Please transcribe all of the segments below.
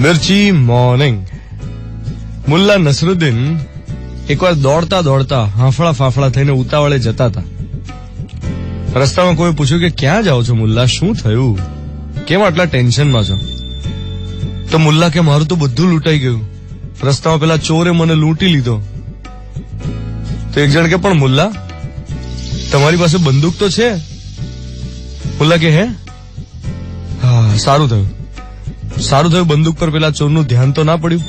મિર્ચી morning. Mulla Nasruddin એકવાર દોડતા દોડતા હાંફળા ફાફડા થઈને ઉતાવળે જતા હતા. રસ્તામાં કોઈ પૂછ્યું કે ક્યાં જાઓ છો મુલ્લા, શું થયું, કેમ આટલા ટેન્શનમાં છો? તો મુલ્લા કે મારું તો બધું લૂંટાઈ ગયું, રસ્તામાં પેલા ચોરે મને લૂંટી લીધો. તો એક જણ કે પણ મુલ્લા તમારી પાસે બંદૂક તો છે? મુલ્લા કે હે, હા સારું થયું બંદૂક પર પેલા ચોરનું ધ્યાન તો ના પડ્યું.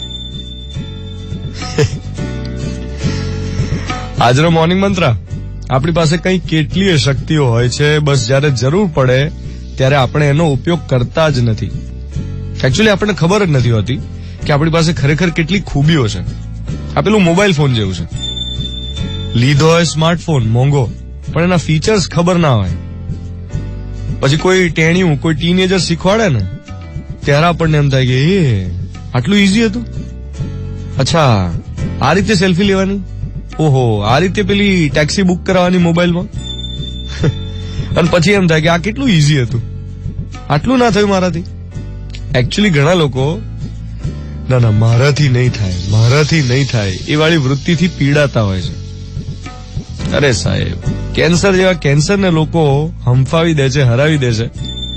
આજનો મોર્નિંગ મંત્ર, આપણી પાસે કઈ કેટલીય શક્તિઓ હોય છે, બસ જયારે જરૂર પડે ત્યારે આપણે એનો ઉપયોગ કરતા જ નથી. એકચ્યુઅલી આપણને ખબર જ નથી હોતી કે આપણી પાસે ખરેખર કેટલી ખૂબીઓ છે. આ પેલું મોબાઈલ ફોન જેવું છે. લીધો હોય સ્માર્ટફોન મોંઘો, પણ એના ફીચર્સ ખબર ના હોય. પછી કોઈ ટેણિયું, કોઈ ટીનેજર શીખવાડે ને ત્યારે આપણને એમ થાય કે એ આટલું ઈઝી હતું. અચ્છા આ રીતે સેલ્ફી લેવાની, ઓહો આ રીતે પેલી ટેક્સી બુક કરાવવાની મોબાઈલમાં. અને પછી એમ થાય કે આ કેટલું ઈઝી હતું, આટલું ના થયું મારાથી. એકચ્યુઅલી ઘણા લોકો ના મારાથી નહીં થાય એ વાળી વૃત્તિથી પીડાતા હોય છે. અરે સાહેબ, કેન્સર જેવા કેન્સરને લોકો હંફાવી દે છે, હરાવી દે છે,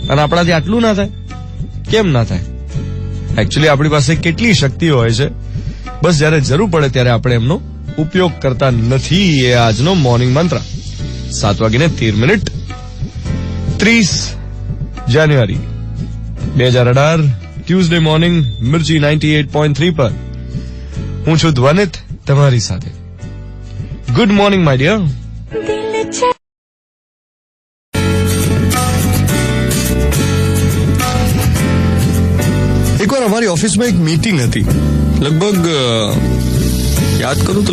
અને આપણાથી આટલું ના થાય. કેમ ના થાય? એકચ્યુઅલી આપણી પાસે કેટલી શક્તિઓ હોય છે, બસ જયારે જરૂર પડે ત્યારે આપણે એમનો ઉપયોગ કરતા નથી. એ આજનો મોર્નિંગ મંત્ર. 7:13 30 જાન્યુઆરી 2018 ટ્યુઝડે મોર્નિંગ મિર્ચી 98.3 પર હું છું ધ્વનિત તમારી સાથે. Good morning my dear. એકવાર અમારી ઓફિસમાં એક મીટિંગ હતી, લગભગ યાદ કરું તો